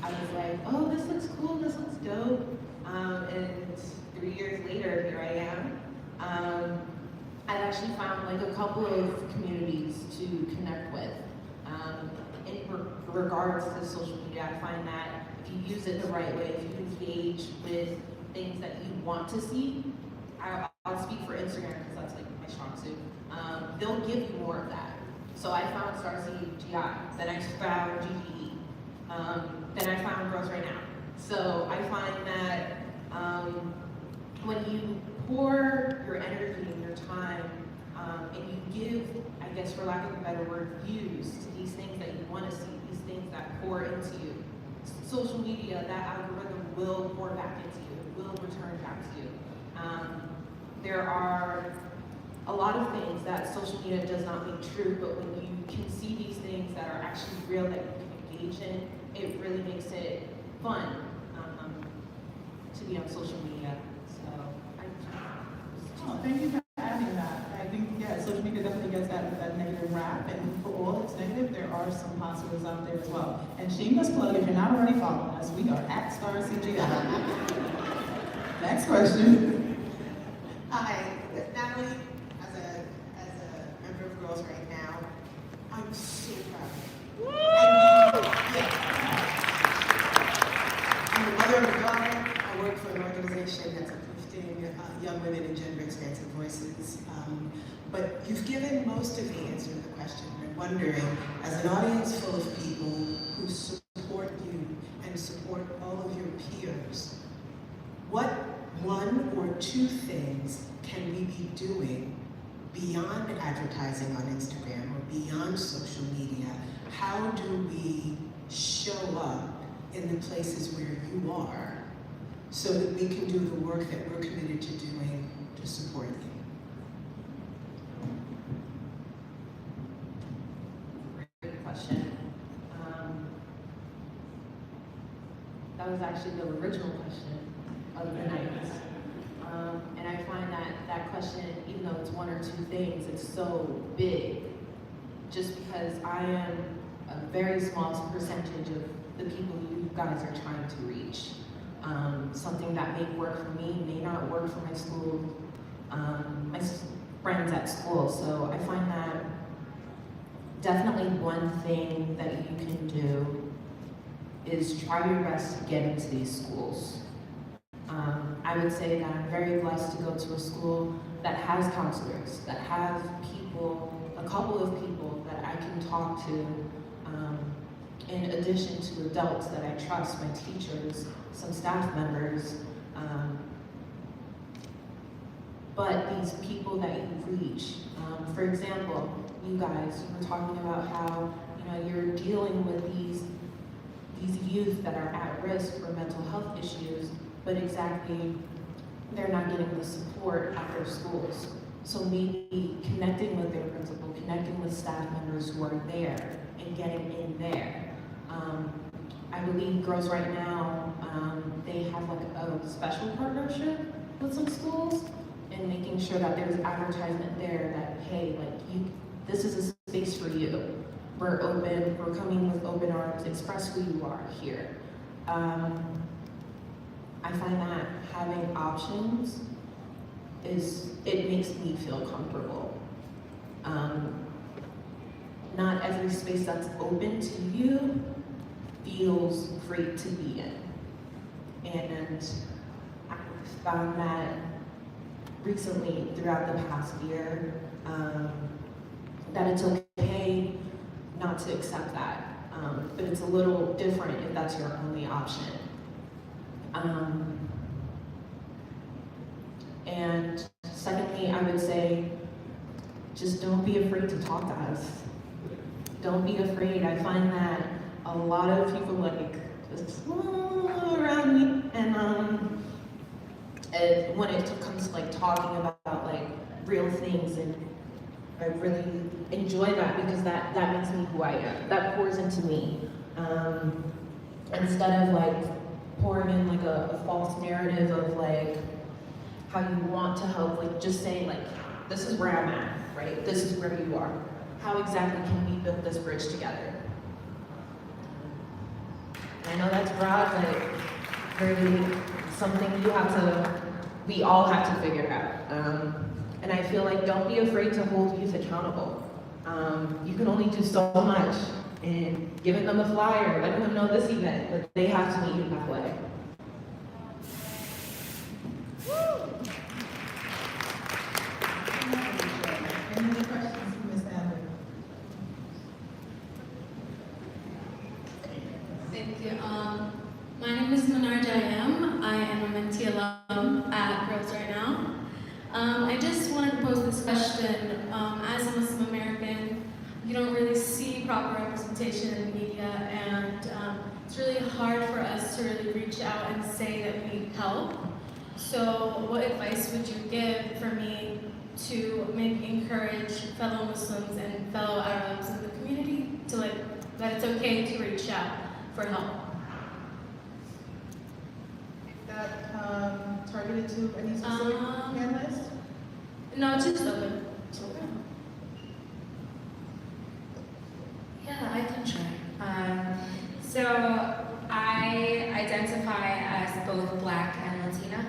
I was like, oh, this looks cool, this looks dope. And 3 years later, here I am. I've actually found like a couple of communities to connect with. In regards to social media, I find that if you use it the right way, if you engage with things that you want to see, I'll speak for Instagram because that's like my strong suit. They'll give you more of that. So I found Star CGI, then I found GGE, then I found Girls Right Now. So I find that when you pour your energy and your time, and you give, I guess for lack of a better word, views to these things that you want to see, these things that pour into you, social media, that algorithm will pour back into you, it will return back to you. There are a lot of things that social media does not make true, but when you can see these things that are actually real, that you can engage in, it really makes it fun to be on social media. So Oh, thank you for adding that. I think, yeah, social media definitely gets that negative rap, and for all it's negative, there are some positives out there as well. And shameless plug, if you're not already following us, we are at Star CGI. Next question. Hi, Natalie, as a member of Girls Right Now, I'm so proud of you. I'm the mother of a daughter. I work for an organization that's uplifting young women and gender expansive voices. But you've given most of the answer to the question. I'm wondering, as an audience full of people who support you and support all of your peers, what one or two things can we be doing beyond advertising on Instagram or beyond social media? How do we show up in the places where you are so that we can do the work that we're committed to doing to support you? great question. That was actually the original question of the night. And I find that question, even though it's one or two things, it's so big, just because I am a very small percentage of the people you guys are trying to reach. Something that may work for me may not work for my school, my friends at school. So I find that definitely one thing that you can do is try your best to get into these schools. I would say that I'm very blessed to go to a school that has counselors, that have people, a couple of people that I can talk to, in addition to adults that I trust, my teachers, some staff members. But these people that you reach, for example, you guys, you were talking about how you're dealing with these youth that are at risk for mental health issues, but exactly they're not getting the support at their schools. So maybe connecting with their principal, connecting with staff members who are there and getting in there. I believe Girls Right Now, they have like a special partnership with some schools and making sure that there's advertisement there that, hey, this is a space for you. We're open, we're coming with open arms, express who you are here. I find that having options it makes me feel comfortable. Not every space that's open to you feels great to be in. And I found that recently throughout the past year, that it's okay not to accept that, but it's a little different if that's your only option. And secondly, I would say, just don't be afraid to talk to us. Don't be afraid. I find that a lot of people just around me, and when it comes to talking about real things, and I really enjoy that because that makes me who I am. That pours into me. Instead of pouring in a false narrative of how you want to help, just say this is where I'm at, right? This is where you are. How exactly can we build this bridge together? I know that's broad, but really something we all have to figure out. And I feel don't be afraid to hold youth accountable. You can only do so much, and giving them a flyer, letting them know this event, but they have to meet you halfway. Any other questions for Ms. Natalie? Thank you. My name is Manar Jayam. I am a mentee alum at Girls Right Now. I just wanted to pose this question. As a Muslim American, you don't really see proper representation in the media, and it's really hard for us to really reach out and say that we need help. So what advice would you give for me to maybe encourage fellow Muslims and fellow Arabs in the community to that it's okay to reach out for help? targeted to any specific panelists? No, just open. Okay. Yeah, I can try. So I identify as both Black and Latina.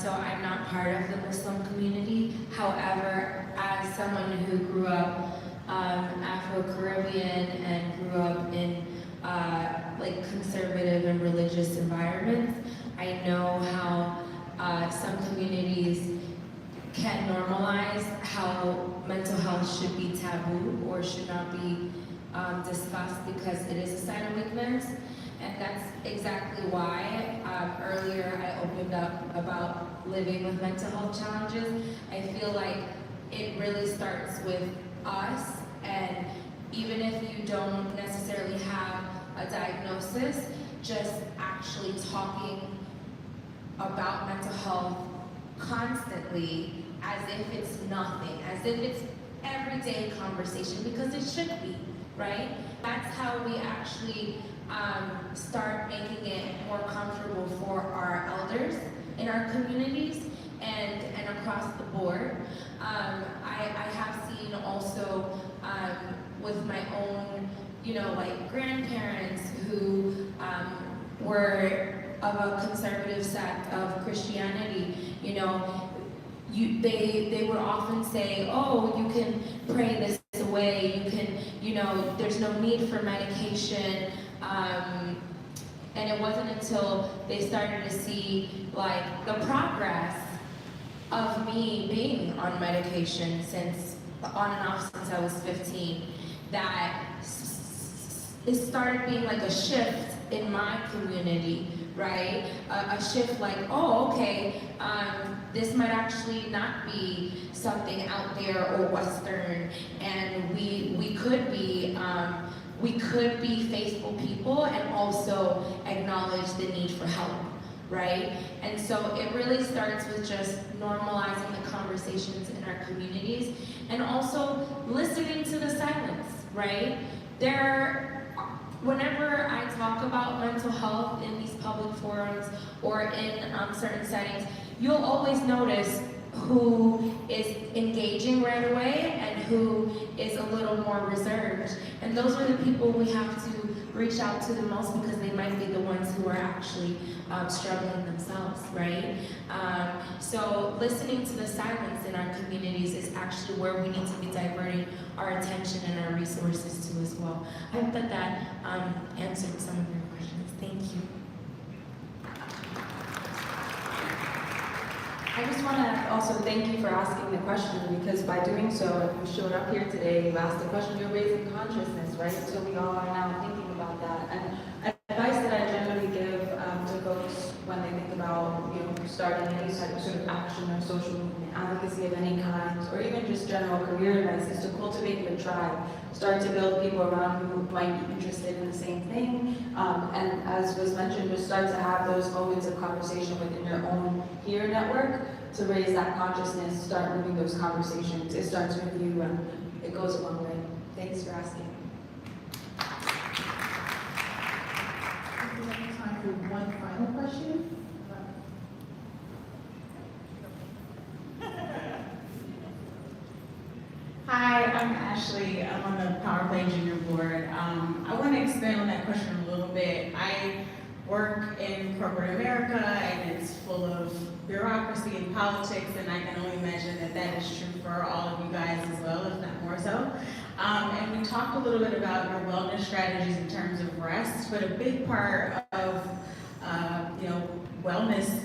So I'm not part of the Muslim community. However, as someone who grew up Afro-Caribbean and grew up in like conservative and religious environments, I know how some communities can normalize how mental health should be taboo or should not be discussed because it is a sign of weakness. And that's exactly why earlier I opened up about living with mental health challenges. I feel like it really starts with us, and even if you don't necessarily have a diagnosis, just actually talking about mental health constantly as if it's nothing, as if it's everyday conversation, because it should be, right? That's how we actually start making it more comfortable for our elders in our communities and across the board. I have seen also with my own, like grandparents who were of a conservative sect of Christianity, they would often say, oh, you can pray this away, you can, there's no need for medication. And it wasn't until they started to see like the progress of me being on medication on and off since I was 15, that it started being like a shift in my community, right? A shift like, oh, okay, this might actually not be something out there or Western, and we could be faithful people and also acknowledge the need for help, right? And so it really starts with just normalizing the conversations in our communities and also listening to the silence, right? Whenever I talk about mental health in these public forums or in certain settings, you'll always notice who is engaging right away and who is a little more reserved. And those are the people we have to reach out to the most because they might be the ones who are actually struggling themselves, right? So listening to the silence in our communities is actually where we need to be diverting our attention and our resources to as well. I hope that answered some of your questions. Thank you. I just want to also thank you for asking the question, because by doing so, you showed up here today, you asked the question, you're raising consciousness, right? So we all are now thinking about that. And advice that I generally give to folks when they think about, starting any sort of action or social movement, advocacy of any kind, or even just general career advice, is to cultivate your tribe. Start to build people around who might be interested in the same thing. And as was mentioned, just start to have those moments of conversation within your own peer network to raise that consciousness, start moving those conversations. It starts with you and it goes a long way. Thanks for asking. We have time for one final question. Hi, I'm Ashley. I'm on the Power Play Junior Board. I want to expand on that question a little bit. I work in corporate America, and it's full of bureaucracy and politics, and I can only imagine that that is true for all of you guys as well, if not more so. And we talked a little bit about your wellness strategies in terms of rest, but a big part of wellness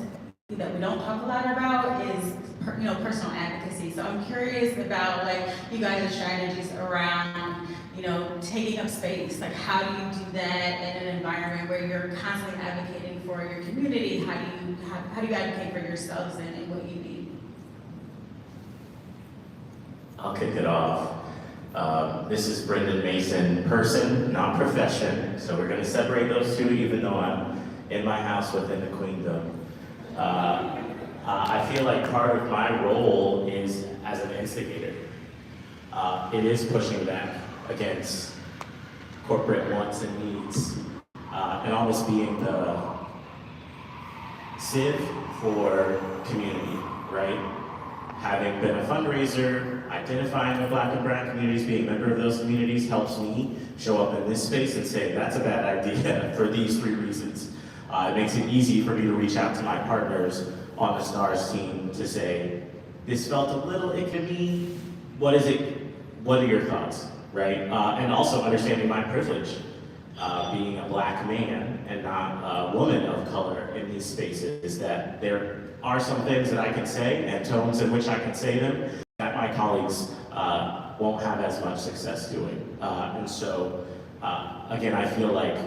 that we don't talk a lot about is personal advocacy. So I'm curious about you guys' strategies around taking up space. Like, how do you do that in an environment where you're constantly advocating for your community? How do you advocate for yourselves and what you need? I'll kick it off. This is Brendan Mason, person, not profession. So we're going to separate those two, even though I'm in my house within the queendom. I feel like part of my role is as an instigator. It is pushing back against corporate wants and needs, and almost being the Civ for community, right? Having been a fundraiser, identifying the Black and brown communities, being a member of those communities helps me show up in this space and say, that's a bad idea for these 3 reasons. It makes it easy for me to reach out to my partners on the STARS team to say, this felt a little icky. What is it? What are your thoughts, right? And also understanding my privilege, being a Black man and not a woman of color in these spaces, that there are some things that I can say and tones in which I can say them that my colleagues won't have as much success doing. And so, again, I feel like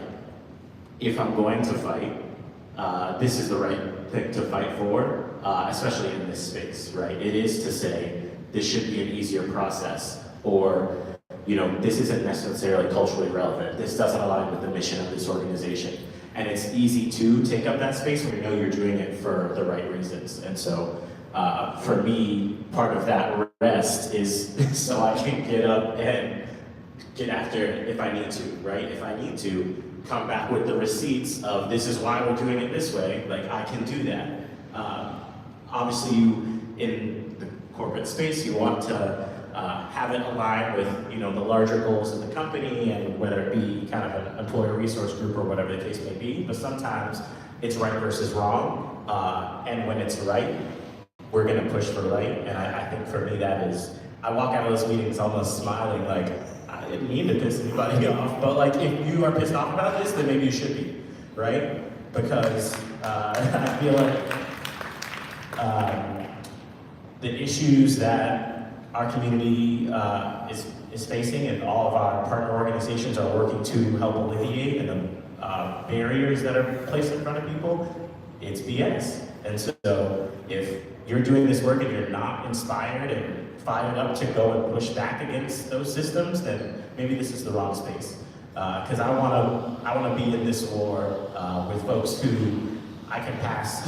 if I'm going to fight, this is the right thing to fight for, especially in this space, right? It is to say, this should be an easier process, or, you know, this isn't necessarily culturally relevant. This doesn't align with the mission of this organization. And it's easy to take up that space when you know you're doing it for the right reasons. And so, for me, part of that rest is so I can get up and get after it if I need to, right? If I need to come back with the receipts of this is why we're doing it this way, like I can do that. Obviously, you, in the corporate space, you want to have it align with, you know, the larger goals of the company, and whether it be kind of an employer resource group or whatever the case may be. But sometimes it's right versus wrong, and when it's right, we're going to push for right. And I think for me that is, I walk out of those meetings almost smiling, like I didn't mean to piss anybody off, but like if you are pissed off about this, then maybe you should be, right? Because I feel like the issues that our community is facing, and all of our partner organizations are working to help alleviate, and the barriers that are placed in front of people, it's BS. And so if you're doing this work and you're not inspired and fired up to go and push back against those systems, then maybe this is the wrong space. Because I want to be in this war with folks who I can pass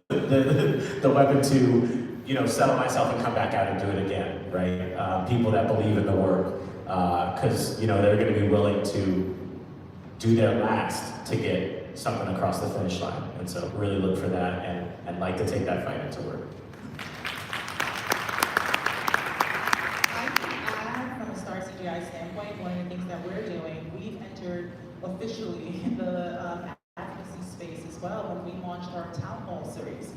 the weapon to, you know, settle myself and come back out and do it again, right? People that believe in the work, because, you know, they're going to be willing to do their last to get something across the finish line. And so really look for that, and like to take that fight into work. I can add, from a STAR CGI standpoint, one of the things that we're doing, we've entered officially the advocacy space as well when we launched our town hall series,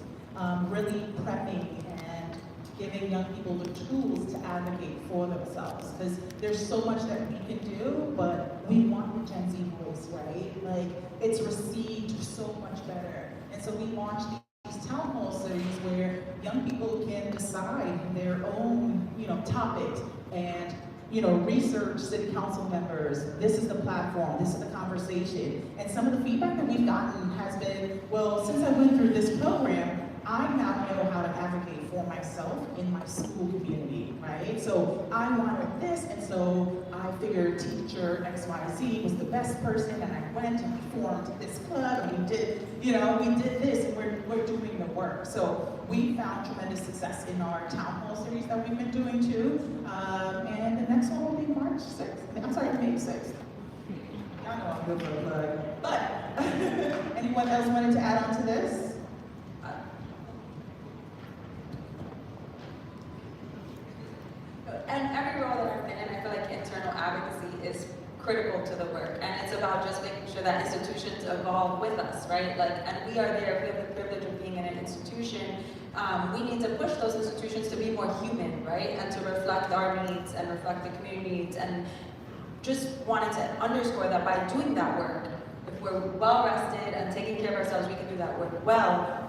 really prepping and giving young people the tools to advocate for themselves. Because there's so much that we can do, but we want the Gen Z voice, right? Like, it's received so much better. And so we launched these town hall series where young people can decide their own, you know, topics and, you know, research city council members. This is the platform, this is the conversation. And some of the feedback that we've gotten has been, well, since I went through this program, I now know how to advocate for myself in my school community, right? So I wanted this, and so I figured teacher XYZ was the best person, and I went and we formed this club, and we did, you know, we did this, and we're doing the work. So we found tremendous success in our town hall series that we've been doing too. And the next one will be March 6th. I'm sorry, May 6th. Y'all know I'm good for a plug. But anyone else wanted to add on to this? And every role that I've been in, I feel like internal advocacy is critical to the work, and it's about just making sure that institutions evolve with us, right? Like, and we are there, we have the privilege of being in an institution. We need to push those institutions to be more human, right? And to reflect our needs and reflect the community needs, and just wanted to underscore that by doing that work, if we're well rested and taking care of ourselves, we can do that work well.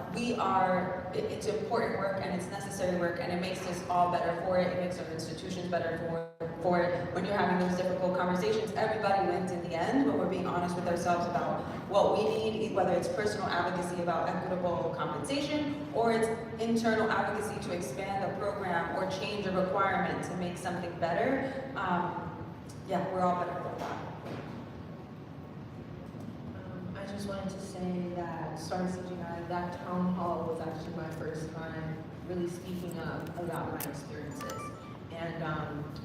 It's important work, and it's necessary work, and it makes us all better for it. It makes our institutions better for it. When you're having those difficult conversations, everybody wins in the end, but we're being honest with ourselves about what we need, whether it's personal advocacy about equitable compensation, or it's internal advocacy to expand a program or change a requirement to make something better. Yeah, we're all better for that. I just wanted to say that STAR CGI, that town hall was actually my first time really speaking up about my experiences. And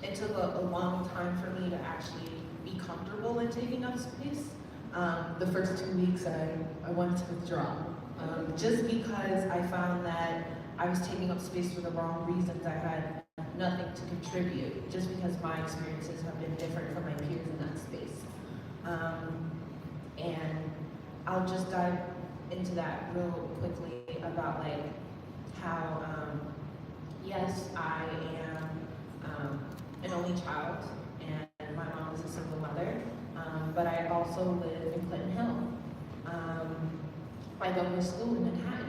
it took a long time for me to actually be comfortable in taking up space. The first 2 weeks I wanted to withdraw. just because I found that I was taking up space for the wrong reasons. I had nothing to contribute, just because my experiences have been different from my peers in that space. And I'll just dive into that real quickly about like how, yes, I am an only child, and my mom is a single mother, but I also live in Clinton Hill. I go to school in Manhattan.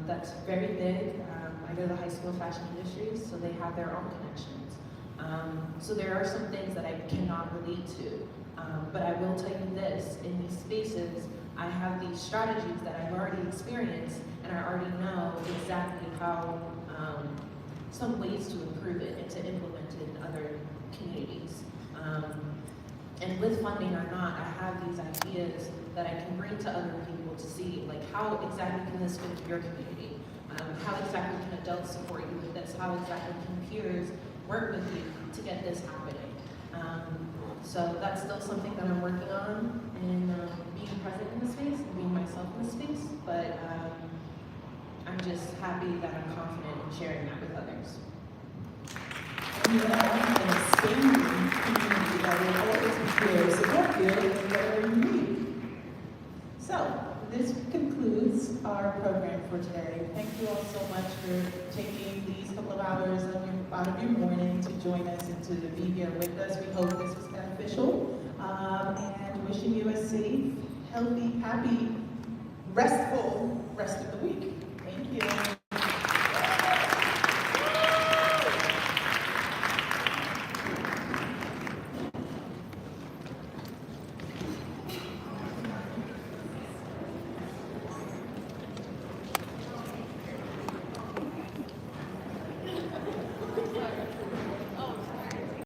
That's very big. I go to the High School of Fashion Industries, so they have their own connections. So there are some things that I cannot relate to, but I will tell you this, in these spaces, I have these strategies that I've already experienced, and I already know exactly how, some ways to improve it and to implement it in other communities. And with funding or not, I have these ideas that I can bring to other people to see, like, how exactly can this fit your community? How exactly can adults support you with this? How exactly can peers work with you to get this happening? So that's still something that I'm working on, and being present in the space and being myself in the space, but I'm just happy that I'm confident in sharing that with others. And you have an expanding community that will always be there to support you in whatever you need. So, this concludes our program for today. Thank you all so much for taking these couple of hours out of your morning to join us and to be here with us. We hope this was beneficial, and wishing you a safe, healthy, happy, restful